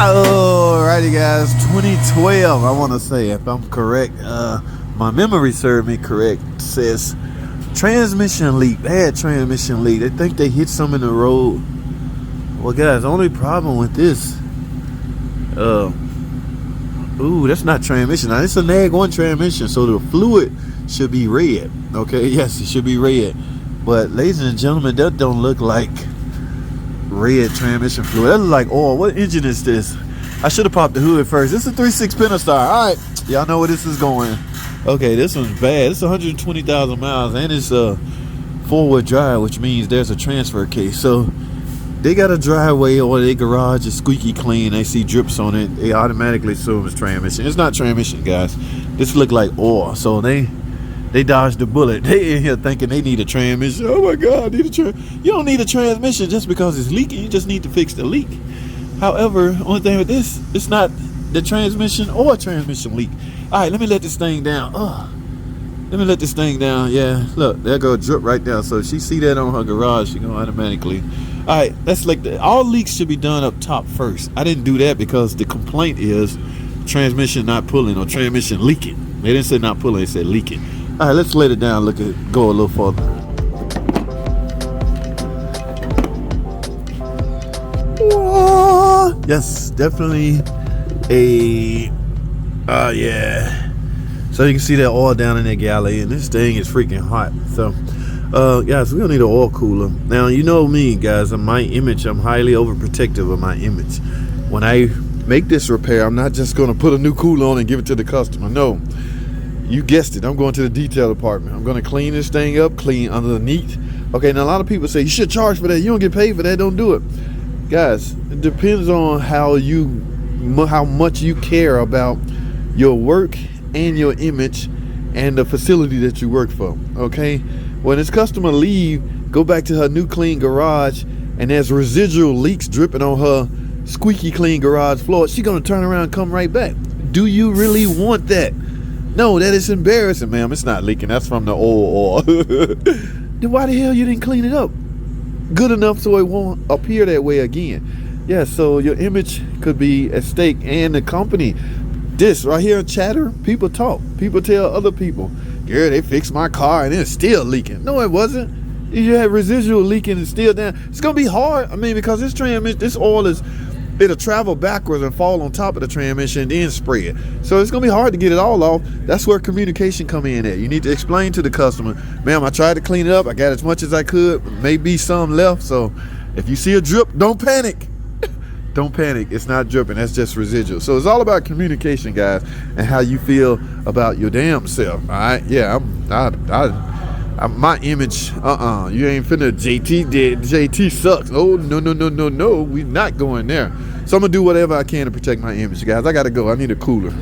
Alrighty guys, 2012 I want to say, if I'm correct, my memory served me correct, says transmission leak, bad transmission leak. They think they hit some in the road. Well guys, the only problem with this, ooh, that's not transmission. Now it's a nag 1 transmission, so the fluid should be red. Okay, yes, it should be red, but ladies and gentlemen, that don't look like red transmission fluid. That look like oil. What engine is this? I should have popped the hood first. This is a 3.6 Pentastar. Alright, y'all know where this is going. Okay, this one's bad. It's 120,000 miles and it's a 4-wheel drive, which means there's a transfer case. So they got a driveway or their garage is squeaky clean. They see drips on it, they automatically assume it's transmission. It's not transmission, guys. This look like oil. So they dodged the bullet. They in here thinking they need a transmission. Oh my God, I need a transmission. You don't need a transmission just because it's leaking. You just need to fix the leak. However, only thing with this, it's not the transmission or a transmission leak. All right, let me let this thing down. Let me let this thing down. Yeah, look, there go a drip right there. So if she see that on her garage, she gonna automatically. All right, that's like all leaks should be done up top first. I didn't do that because the complaint is transmission not pulling or transmission leaking. They didn't say not pulling, they said leaking. All right, let's let it down, go a little further. Whoa. Yes, definitely yeah. So you can see that oil down in that galley, and this thing is freaking hot. So, guys, we don't need an oil cooler. Now, you know me, guys, my image, I'm highly overprotective of my image. When I make this repair, I'm not just gonna put a new cooler on and give it to the customer, no. You guessed it, I'm going to the detail department. I'm going to clean this thing up, clean underneath. Okay, now a lot of people say, you should charge for that. You don't get paid for that, don't do it. Guys, it depends on how much you care about your work and your image and the facility that you work for, okay? When this customer leave, go back to her new clean garage, and there's residual leaks dripping on her squeaky clean garage floor, she's going to turn around and come right back. Do you really want that? No, that is embarrassing, ma'am. It's not leaking. That's from the old oil. Then why the hell you didn't clean it up good enough so it won't appear that way again? Yeah, so your image could be at stake, and the company. This right here in Chatter, people talk. People tell other people, girl, they fixed my car and it's still leaking. No, it wasn't. You had residual leaking and still down. It's going to be hard. I mean, because this oil it'll travel backwards and fall on top of the transmission and then spread. So it's gonna be hard to get it all off. That's where communication come in at. You need to explain to the customer, ma'am, I tried to clean it up. I got as much as I could. Maybe some left. So if you see a drip, don't panic. Don't panic. It's not dripping. That's just residual. So it's all about communication, guys, and how you feel about your damn self. All right. Yeah. My image, you ain't finna JT sucks. Oh, no, we not going there. So I'm gonna do whatever I can to protect my image, guys. I gotta go. I need a cooler.